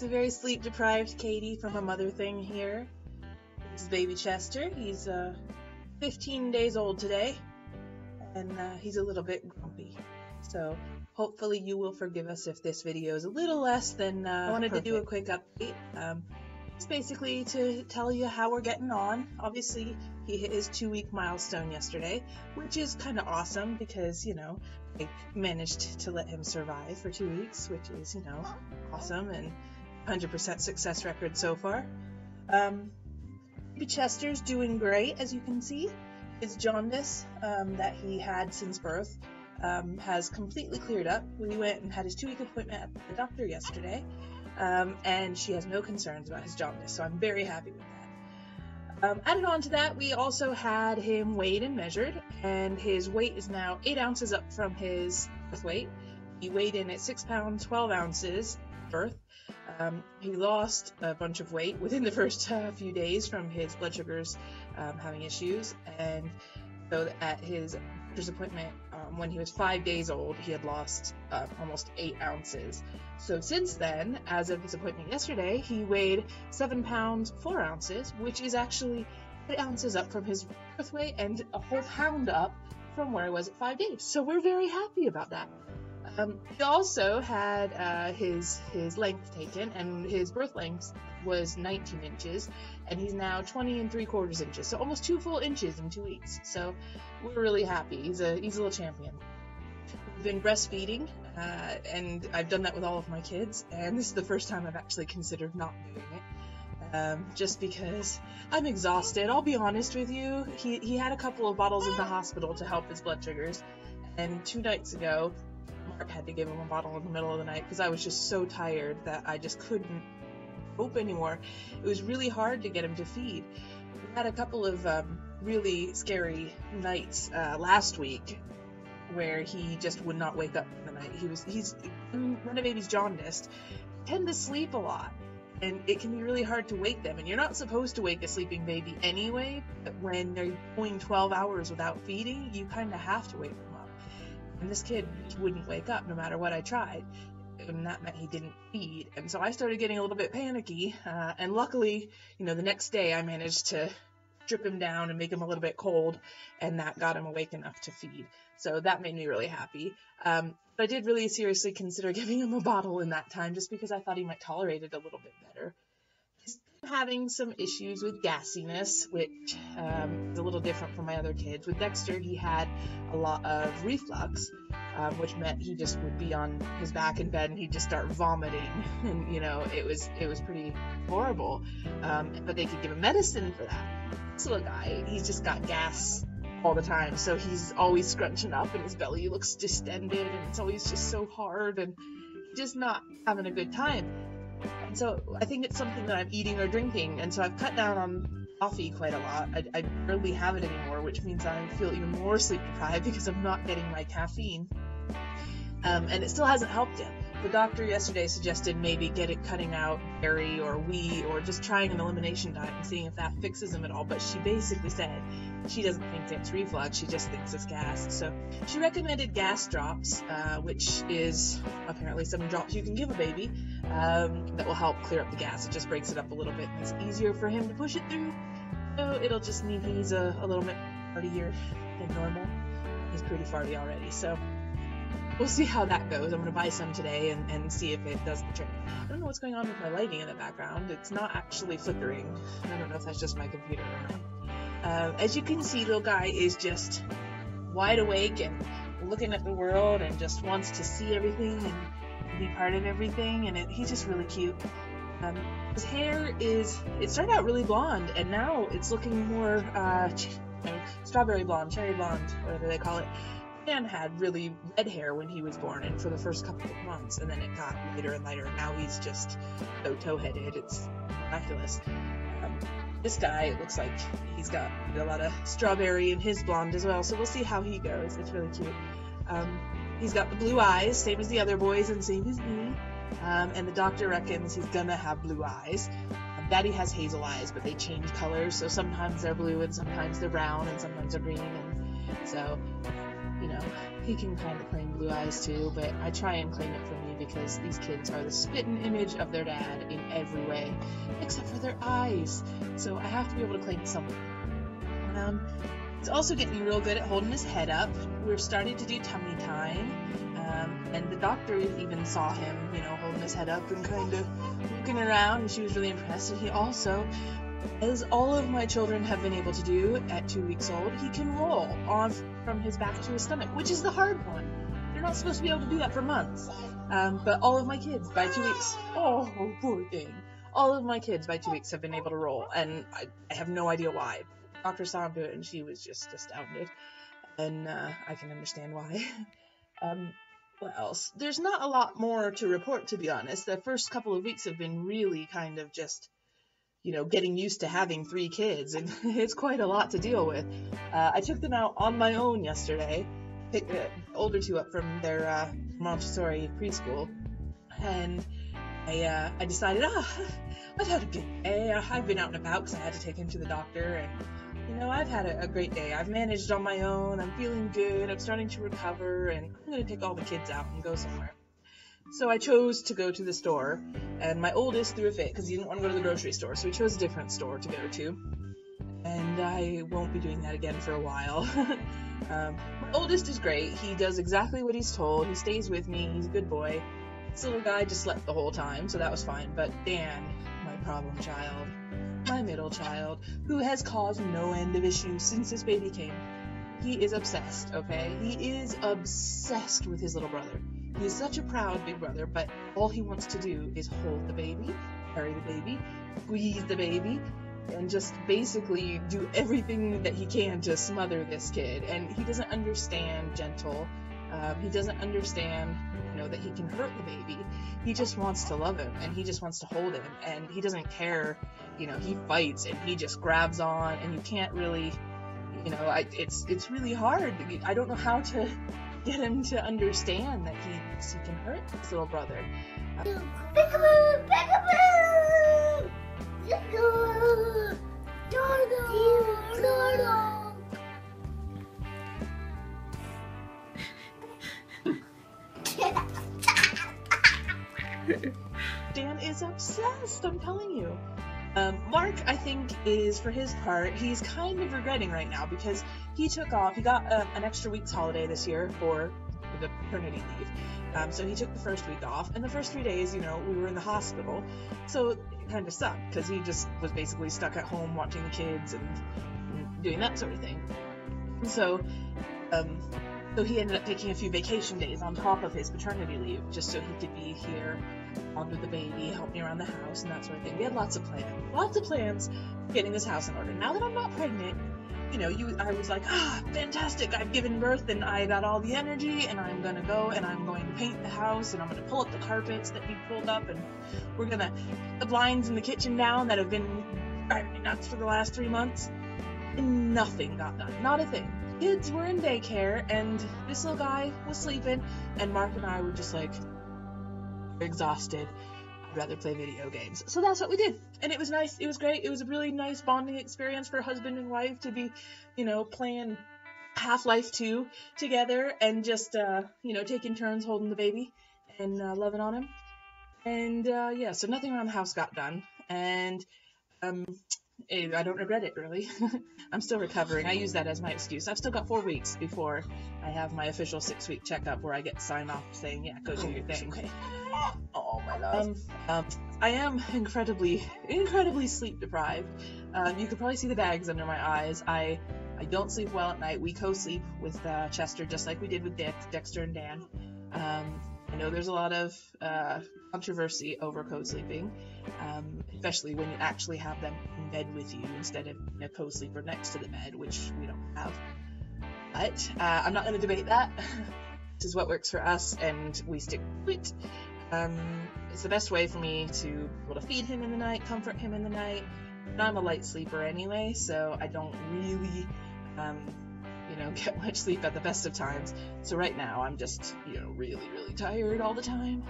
a very sleep-deprived Katie from a mother thing here. This is baby Chester. He's 15 days old today, and he's a little bit grumpy. So hopefully you will forgive us if this video is a little less than I wanted perfect. to do a quick update. It's basically to tell you how we're getting on. Obviously, he hit his 2-week milestone yesterday, which is kind of awesome because, you know, I managed to let him survive for 2 weeks, which is, you know, awesome and 100% success record so far. Baby Chester's doing great, as you can see. His jaundice that he had since birth has completely cleared up. We went and had his 2-week appointment at the doctor yesterday. And she has no concerns about his jaundice, so I'm very happy with that. Added on to that, we also had him weighed and measured, and his weight is now 8 ounces up from his birth weight. He weighed in at 6 pounds 12 ounces at birth. He lost a bunch of weight within the first few days from his blood sugars having issues, and so at his doctor's appointment when he was 5 days old, he had lost almost 8 ounces. So since then, as of his appointment yesterday, he weighed 7 pounds 4 ounces, which is actually 8 ounces up from his birth weight and a whole pound up from where he was at 5 days. So we're very happy about that. He also had his length taken, and his birth length was 19 inches, and he's now 20 3/4 inches, so almost 2 full inches in 2 weeks. So we're really happy. He's a little champion. We've been breastfeeding, and I've done that with all of my kids, and this is the first time I've actually considered not doing it, just because I'm exhausted. I'll be honest with you. He had a couple of bottles in the hospital to help his blood sugars, and 2 nights ago, Mark had to give him a bottle in the middle of the night because I was just so tired that I just couldn't cope anymore. It was really hard to get him to feed. We had a couple of really scary nights last week where he just would not wake up in the night. When a baby's jaundiced, they tend to sleep a lot, and it can be really hard to wake them. And you're not supposed to wake a sleeping baby anyway, but when they're going 12 hours without feeding, you kind of have to wake them up. And this kid wouldn't wake up no matter what I tried, and that meant he didn't feed. And so I started getting a little bit panicky, and luckily, you know, the next day I managed to strip him down and make him a little bit cold, and that got him awake enough to feed. So that made me really happy. But I did really seriously consider giving him a bottle in that time, just because I thought he might tolerate it a little bit better. He's having some issues with gassiness, which is a little different from my other kids. With Dexter, he had a lot of reflux, which meant he just would be on his back in bed and he'd just start vomiting, and you know, it was pretty horrible. But they could give him medicine for that. This little guy, he's just got gas all the time, so he's always scrunching up and his belly looks distended, and it's always just so hard, and just not having a good time. And so I think it's something that I'm eating or drinking, and so I've cut down on coffee quite a lot. I barely have it anymore, which means I feel even more sleep deprived because I'm not getting my caffeine. And it still hasn't helped him. The doctor yesterday suggested maybe cutting out dairy or wheat, or just trying an elimination diet and seeing if that fixes him at all. But she basically said she doesn't think it's reflux, she just thinks it's gas. So she recommended gas drops, which is apparently some drops you can give a baby that will help clear up the gas. It just breaks it up a little bit and it's easier for him to push it through. So it'll just mean he's a little bit fartier than normal. He's pretty farty already, so we'll see how that goes. I'm going to buy some today and see if it does the trick. I don't know what's going on with my lighting in the background. It's not actually flickering. I don't know if that's just my computer or not. As you can see, little guy is just wide awake and looking at the world and just wants to see everything and be part of everything, and he's just really cute. His hair it started out really blonde, and now it's looking more strawberry blonde, cherry blonde, whatever they call it. Dan had really red hair when he was born, and for the first couple of months, and then it got lighter and lighter. Now he's just so toe-headed. It's miraculous. This guy, it looks like he's got a lot of strawberry in his blonde as well, so we'll see how he goes. It's really cute. He's got the blue eyes, same as the other boys and same as me, and the doctor reckons he's gonna have blue eyes. Daddy has hazel eyes, but they change colors, so sometimes they're blue and sometimes they're brown and sometimes they're green, and so you know, he can kind of claim blue eyes too, but I try and claim it for me because these kids are the spitting image of their dad in every way, except for their eyes. So I have to be able to claim something. He's also getting real good at holding his head up. We're starting to do tummy time, and the doctor even saw him, you know, holding his head up and kind of looking around, and she was really impressed. And he also, as all of my children have been able to do at 2 weeks old, he can roll on from his back to his stomach, which is the hard one. You're not supposed to be able to do that for months. But all of my kids by 2 weeks, oh, poor thing. All of my kids by 2 weeks have been able to roll, and I have no idea why. The doctor saw him do it, and she was just astounded, and I can understand why. What else? There's not a lot more to report, to be honest. The first couple of weeks have been really kind of just, you know, getting used to having 3 kids, and it's quite a lot to deal with. I took them out on my own yesterday, picked the older 2 up from their Montessori preschool, and I decided, I've had a good day. I've been out and about because I had to take him to the doctor, and, you know, I've had a great day. I've managed on my own. I'm feeling good. I'm starting to recover, and I'm going to take all the kids out and go somewhere. So I chose to go to the store, and my oldest threw a fit because he didn't want to go to the grocery store, so he chose a different store to go to, and I won't be doing that again for a while. My oldest is great. He does exactly what he's told. He stays with me. He's a good boy. This little guy just slept the whole time, so that was fine. But Dan, my problem child, my middle child, who has caused no end of issues since this baby came, he is obsessed, okay? He is obsessed with his little brother. He is such a proud big brother, but all he wants to do is hold the baby, carry the baby, squeeze the baby, and just basically do everything that he can to smother this kid. And he doesn't understand gentle. He doesn't understand, you know, that he can hurt the baby. He just wants to love him, and he just wants to hold him, and he doesn't care. You know, he fights, and he just grabs on, and you can't really, you know, it's really hard. I don't know how to get him to understand that he can hurt his little brother. Peekaboo! Peekaboo! Peekaboo! Dodo! Dan is obsessed, I'm telling you. Mark, I think, is, for his part, he's kind of regretting right now because he took off. He got an extra week's holiday this year for the paternity leave. So he took the first week off, and the first 3 days, you know, we were in the hospital. So it kind of sucked because he just was basically stuck at home watching the kids and doing that sort of thing. So he ended up taking a few vacation days on top of his paternity leave just so he could be here, bond with the baby, help me around the house, and that sort of thing. We had lots of plans getting this house in order. Now that I'm not pregnant, you know, I was like, fantastic, I've given birth and I got all the energy, and I'm gonna go and I'm going to paint the house, and I'm gonna pull up the carpets that we pulled up, and we're gonna the blinds in the kitchen down that have been driving me nuts for the last 3 months. And nothing got done, not a thing. Kids were in daycare, and this little guy was sleeping, and Mark and I were just like exhausted. I'd rather play video games. So that's what we did, and it was nice. It was great. It was a really nice bonding experience for husband and wife to be, you know, playing Half-Life 2 together and just, you know, taking turns holding the baby and loving on him. And yeah, so nothing around the house got done, and I don't regret it, really. I'm still recovering. I use that as my excuse. I've still got 4 weeks before I have my official 6-week checkup where I get signed off saying, yeah, go do your thing. Okay. Oh my love. I am incredibly sleep deprived. You could probably see the bags under my eyes. I don't sleep well at night. We co-sleep with Chester, just like we did with Dexter and Dan. I know there's a lot of controversy over co-sleeping, especially when you actually have them in bed with you instead of a co-sleeper next to the bed, which we don't have. But I'm not going to debate that. This is what works for us, and we stick to it. It's the best way for me to be able to feed him in the night, comfort him in the night. And I'm a light sleeper anyway, so I don't really, you know, get much sleep at the best of times. So right now I'm just, you know, really tired all the time.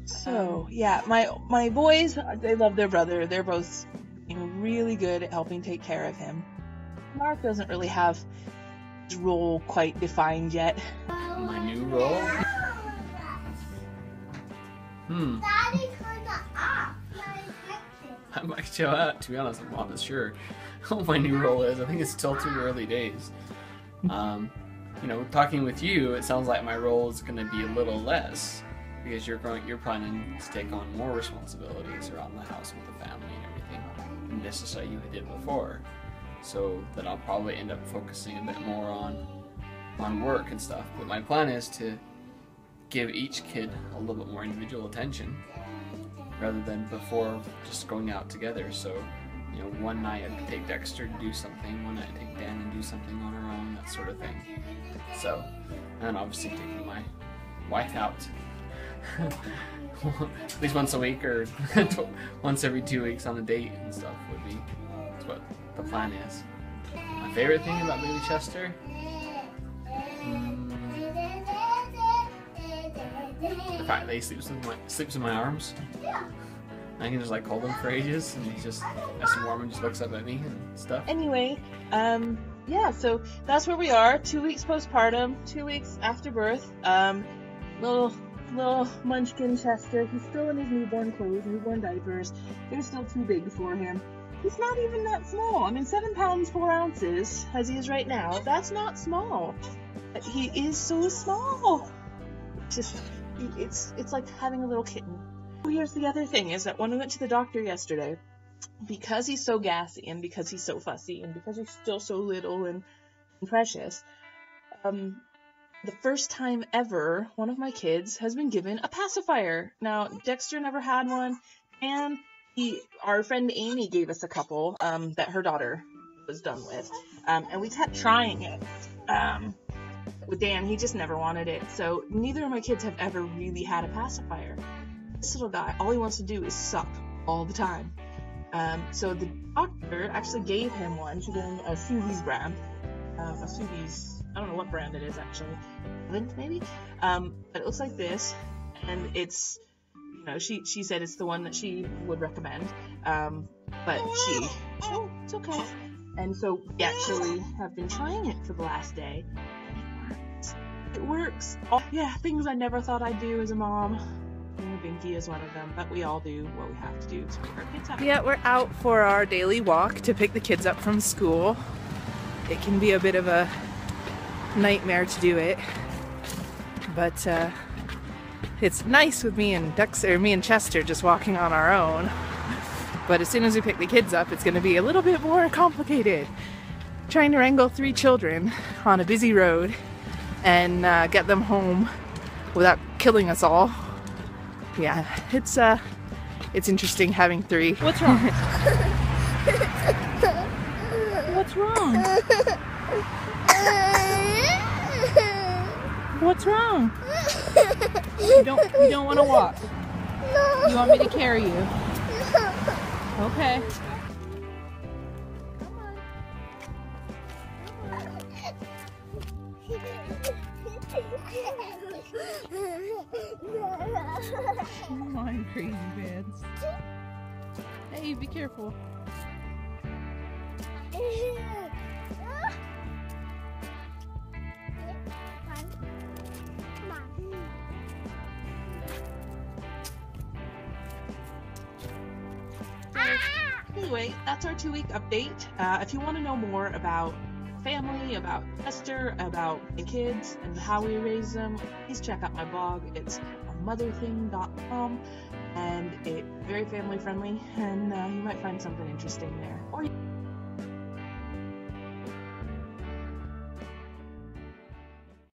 So yeah, my boys, they love their brother. They're both, you know, really good at helping take care of him. Mark doesn't really have his role quite defined yet. My new role? Daddy turned it off. I might show out, to be honest, I'm not sure what my new role is. I think it's still too early days. You know, talking with you, it sounds like my role is going to be a little less because you're planning to take on more responsibilities around the house with the family and everything than necessarily you did before. So then I'll probably end up focusing a bit more on work and stuff. But my plan is to give each kid a little bit more individual attention rather than before just going out together. So, you know, one night I take Dexter to do something, one night I take Dan and do something on her own, that sort of thing. So, and then obviously taking my wife out at least once a week or once every 2 weeks on a date and stuff would be, that's what the plan is. My favorite thing about baby Chester? The fact that he sleeps in my arms. I can just like hold him for ages and he's just nice and warm and just looks up at me and stuff. Anyway, yeah, so that's where we are. 2 weeks postpartum, 2 weeks after birth. Little munchkin Chester. He's still in his newborn clothes, newborn diapers. They're still too big for him. He's not even that small. I mean, 7 pounds 4 ounces as he is right now. That's not small. He is so small. It's like having a little kitten. Here's the other thing is that when we went to the doctor yesterday, because he's so gassy and because he's so fussy and because he's still so little and precious, the first time ever one of my kids has been given a pacifier. Now, Dexter never had one, and our friend Amy gave us a couple that her daughter was done with, and we kept trying it. With Dan, he just never wanted it, so neither of my kids have ever really had a pacifier. This little guy, all he wants to do is suck all the time. So the doctor actually gave him one. She gave him a Susie's brand. A Susie's, I don't know what brand it is actually. Lint maybe? But it looks like this, and it's, you know, she said it's the one that she would recommend. But it's okay. And so we actually have been trying it for the last day. It works. Oh, yeah, things I never thought I'd do as a mom. Binky is one of them, but we all do what we have to do to make our kids happy. Yeah, we're out for our daily walk to pick the kids up from school. It can be a bit of a nightmare to do it, but it's nice with me and Chester just walking on our own. But as soon as we pick the kids up, it's going to be a little bit more complicated. Trying to wrangle 3 children on a busy road and get them home without killing us all. Yeah, it's interesting having 3. What's wrong? What's wrong? What's wrong? You don't want to walk? No. You want me to carry you? No. Okay. Come on, crazy pants. Hey, be careful. Anyway, that's our 2-week update. If you want to know more about family, about Chester, about the kids, and how we raise them, please check out my blog. It's motherthing.com, and it's very family friendly, and you might find something interesting there. Or